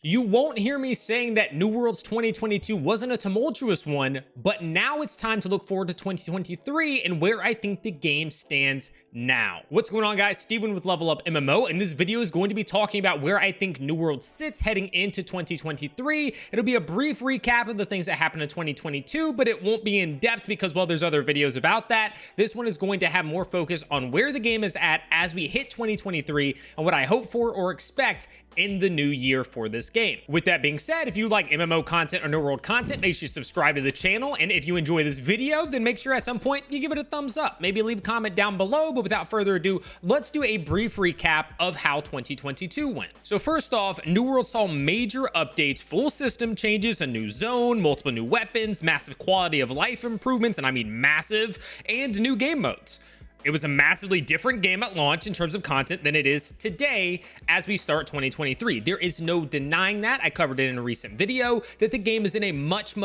You won't hear me saying that New World's 2022 wasn't a tumultuous one, but now it's time to look forward to 2023 and where I think the game stands now. What's going on, guys? Steven with Level Up MMO, and this video is going to be talking about where I think New World sits heading into 2023. It'll be a brief recap of the things that happened in 2022, but it won't be in depth because, well, there's other videos about that. This one is going to have more focus on where the game is at as we hit 2023 and what I hope for or expect in the new year for this game. With that being said, if you like MMO content or New World content, make sure you subscribe to the channel. And if you enjoy this video, then make sure at some point you give it a thumbs up. Maybe leave a comment down below, but without further ado, let's do a brief recap of how 2022 went. So first off, New World saw major updates, full system changes, a new zone, multiple new weapons, massive quality of life improvements, and I mean massive, and new game modes. It was a massively different game at launch in terms of content than it is today as we start 2023. There is no denying that. I covered it in a recent video that the game is in a much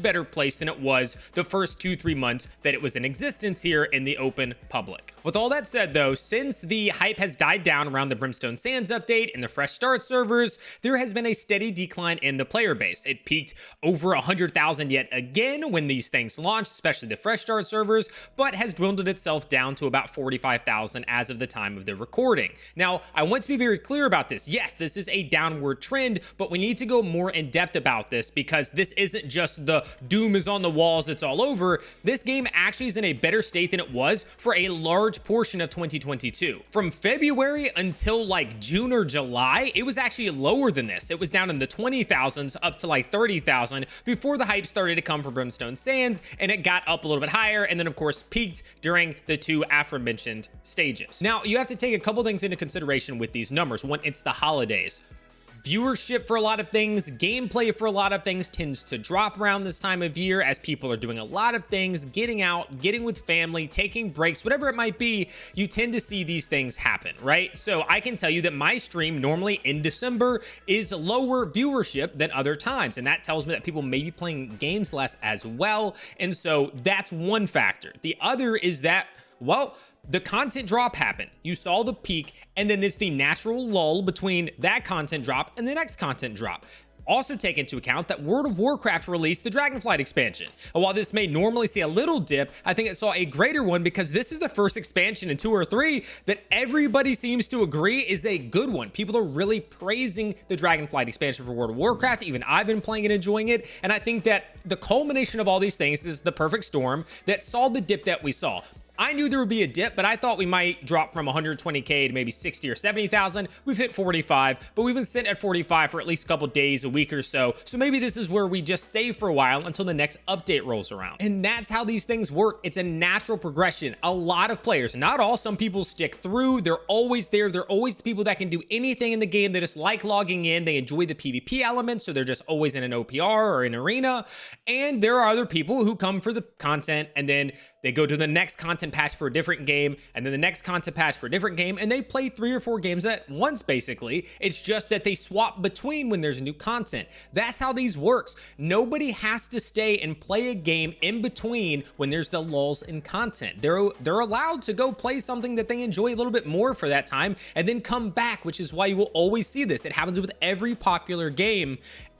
better place than it was the first 2-3 months that it was in existence here in the open public. With all that said though, since the hype has died down around the Brimstone Sands update and the fresh start servers, there has been a steady decline in the player base. It peaked over 100,000 yet again when these things launched, especially the fresh start servers, but has dwindled itself down to about 45,000 as of the time of the recording. Now, I want to be very clear about this. Yes, this is a downward trend, but we need to go more in depth about this because this isn't just the doom is on the walls, it's all over. This game actually is in a better state than it was for a large portion of 2022. From February until like June or July, it was actually lower than this. It was down in the 20,000s up to like 30,000 before the hype started to come from Brimstone Sands, and it got up a little bit higher and then of course peaked during the two aforementioned stages. Now, you have to take a couple things into consideration with these numbers. One, it's the holidays. Viewership for a lot of things, gameplay for a lot of things tends to drop around this time of year as people are doing a lot of things, getting out, getting with family, taking breaks, whatever it might be. You tend to see these things happen, right? So I can tell you that my stream normally in December is lower viewership than other times, and that tells me that people may be playing games less as well. And so that's one factor. The other is that, well, the content drop happened. You saw the peak, and then there's the natural lull between that content drop and the next content drop. Also take into account that World of Warcraft released the Dragonflight expansion. And while this may normally see a little dip, I think it saw a greater one because this is the first expansion in 2 or 3 that everybody seems to agree is a good one. People are really praising the Dragonflight expansion for World of Warcraft. Even I've been playing and enjoying it. And I think that the culmination of all these things is the perfect storm that saw the dip that we saw. I knew there would be a dip, but I thought we might drop from 120K to maybe 60 or 70,000. We've hit 45, but we've been sitting at 45 for at least a couple days, a week or so. So maybe this is where we just stay for a while until the next update rolls around. And that's how these things work. It's a natural progression. A lot of players, not all, some people stick through. They're always there. They're always the people that can do anything in the game. They just like logging in. They enjoy the PvP elements, so they're just always in an OPR or an arena. And there are other people who come for the content and then they go to the next content patch for a different game, and then the next content patch for a different game, and they play 3 or 4 games at once, basically. It's just that they swap between when there's new content. That's how these works. Nobody has to stay and play a game in between when there's the lulls in content. They're allowed to go play something that they enjoy a little bit more for that time, and then come back, which is why you will always see this. It happens with every popular game.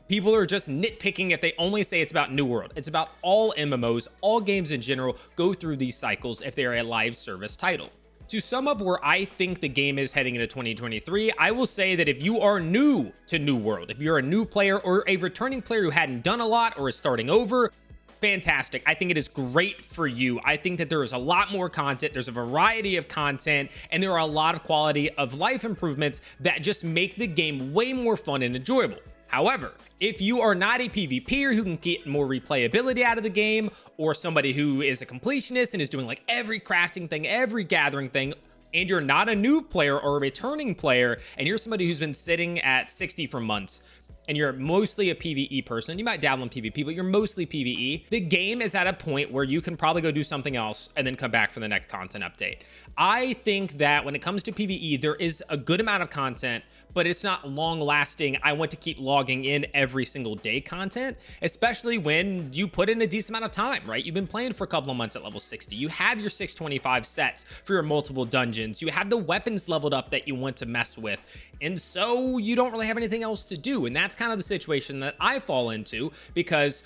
People are just nitpicking if they only say it's about New World. It's about all MMOs, all games in general go through these cycles if they're a live service title. To sum up where I think the game is heading into 2023, I will say that if you are new to New World, if you're a new player or a returning player who hadn't done a lot or is starting over, fantastic. I think it is great for you. I think that there is a lot more content. There's a variety of content, and there are a lot of quality of life improvements that just make the game way more fun and enjoyable. However, if you are not a PvPer who can get more replayability out of the game, or somebody who is a completionist and is doing like every crafting thing, every gathering thing, and you're not a new player or a returning player, and you're somebody who's been sitting at 60 for months, and you're mostly a PvE person, you might dabble in PvP, but you're mostly PvE, the game is at a point where you can probably go do something else and then come back for the next content update. I think that when it comes to PvE, there is a good amount of content, but it's not long lasting. I want to keep logging in every single day content, especially when you put in a decent amount of time, right? You've been playing for a couple of months at level 60. You have your 625 sets for your multiple dungeons. You have the weapons leveled up that you want to mess with. And so you don't really have anything else to do. And that's kind of the situation that I fall into, because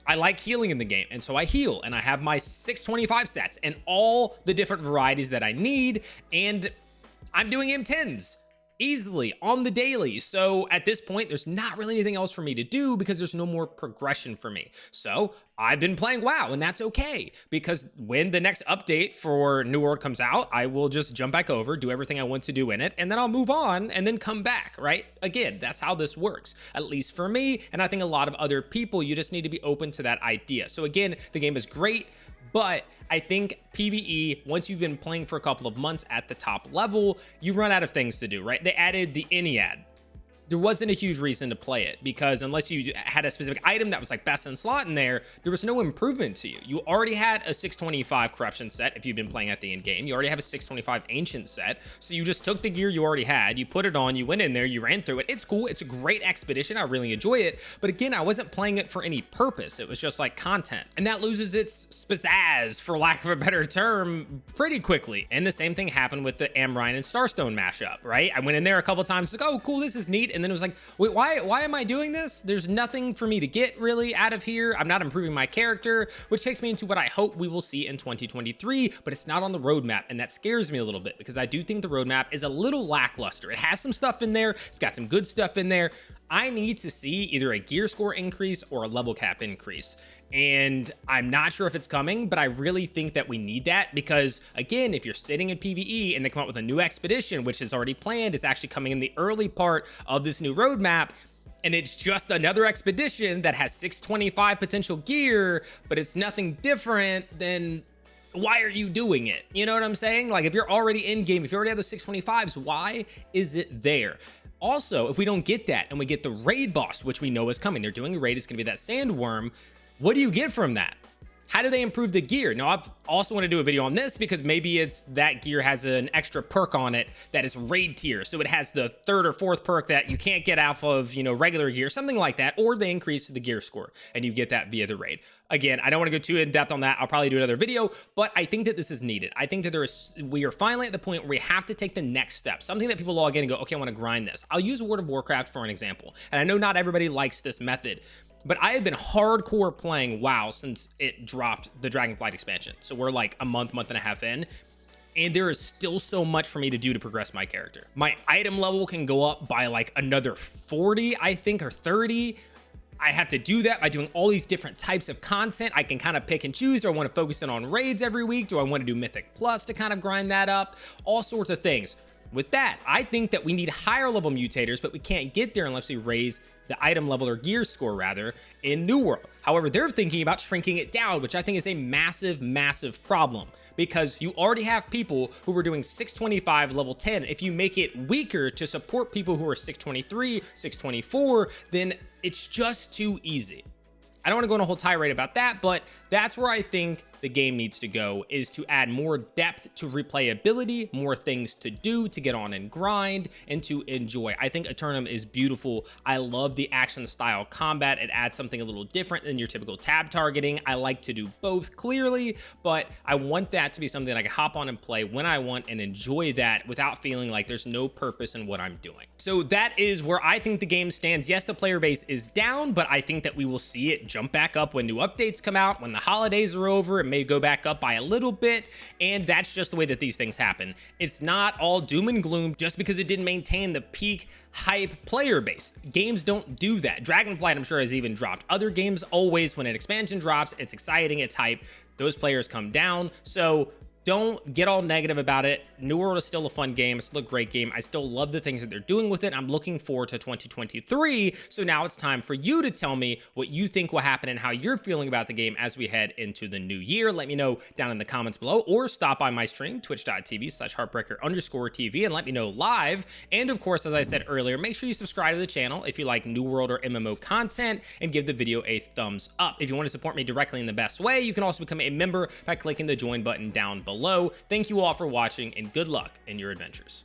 I like healing in the game, and so I heal, and I have my 625 sets and all the different varieties that I need, and I'm doing M10s easily on the daily. So at this point, there's not really anything else for me to do because there's no more progression for me. So I've been playing WoW, and that's okay, because when the next update for New World comes out, I will just jump back over, do everything I want to do in it, and then I'll move on and then come back, right? Again, that's how this works, at least for me, and I think a lot of other people. You just need to be open to that idea. So again, the game is great, but I think PvE, once you've been playing for a couple of months at the top level, you run out of things to do, right? They added the Ennead. There wasn't a huge reason to play it, because unless you had a specific item that was like best in slot in there, there was no improvement to you. You already had a 625 corruption set if you've been playing at the end game. You already have a 625 ancient set. So you just took the gear you already had, you put it on, you went in there, you ran through it. It's cool. It's a great expedition. I really enjoy it. But again, I wasn't playing it for any purpose. It was just like content. And that loses its pizzazz, for lack of a better term, pretty quickly. And the same thing happened with the Amrine and Starstone mashup, right? I went in there a couple times, like, oh, cool, this is neat. And then it was like, wait, why am I doing this? There's nothing for me to get really out of here. I'm not improving my character, which takes me into what I hope we will see in 2023, but it's not on the roadmap. And that scares me a little bit, because I do think the roadmap is a little lackluster. It has some stuff in there. It's got some good stuff in there. I need to see either a gear score increase or a level cap increase. And I'm not sure if it's coming, but I really think that we need that, because again, if you're sitting in PvE and they come out with a new expedition, which is already planned, it's actually coming in the early part of this new roadmap, and it's just another expedition that has 625 potential gear, but it's nothing different, then why are you doing it? You know what I'm saying? Like, if you're already in game, if you already have the 625s, why is it there? Also, if we don't get that and we get the raid boss, which we know is coming, they're doing a raid, it's gonna be that sandworm. What do you get from that? How do they improve the gear? Now, I've also want to do a video on this, because maybe it's that gear has an extra perk on it that is raid tier. So it has the 3rd or 4th perk that you can't get off of, you know, regular gear, something like that, or they increase the gear score and you get that via the raid. Again, I don't want to go too in depth on that. I'll probably do another video, but I think that this is needed. I think that we are finally at the point where we have to take the next step, something that people log in and go, okay, I want to grind this. I'll use World of Warcraft for an example. And I know not everybody likes this method, but I have been hardcore playing WoW since it dropped the Dragonflight expansion. So we're like a month and a half in, and there is still so much for me to do to progress my character. My item level can go up by like another 40, I think, or 30. I have to do that by doing all these different types of content. I can kind of pick and choose. Do I want to focus in on raids every week? Do I want to do Mythic Plus to kind of grind that up? All sorts of things. With that, I think that we need higher level mutators, but we can't get there unless we raise the item level, or gear score rather, in New World. However, they're thinking about shrinking it down, which I think is a massive problem, because you already have people who are doing 625 level 10. If you make it weaker to support people who are 623, 624, then it's just too easy. I don't want to go on a whole tirade about that, but that's where I think the game needs to go, is to add more depth to replayability, more things to do to get on and grind and to enjoy. I think Eternum is beautiful. I love the action style combat. It adds something a little different than your typical tab targeting. I like to do both clearly, but I want that to be something that I can hop on and play when I want and enjoy that without feeling like there's no purpose in what I'm doing. So that is where I think the game stands. Yes, the player base is down, but I think that we will see it jump back up when new updates come out, when the holidays are over. It may go back up by a little bit, and that's just the way that these things happen. It's not all doom and gloom just because it didn't maintain the peak hype player base. Games don't do that. Dragonflight, I'm sure, has even dropped. Other games, always when an expansion drops, it's exciting, it's hype, those players come down. So don't get all negative about it. New World is still a fun game. It's still a great game. I still love the things that they're doing with it. I'm looking forward to 2023. So now it's time for you to tell me what you think will happen and how you're feeling about the game as we head into the new year. Let me know down in the comments below, or stop by my stream, twitch.tv/heartbreaker_TV, and let me know live. And of course, as I said earlier, make sure you subscribe to the channel if you like New World or MMO content, and give the video a thumbs up. If you want to support me directly in the best way, you can also become a member by clicking the join button down below. Thank you all for watching, and good luck in your adventures.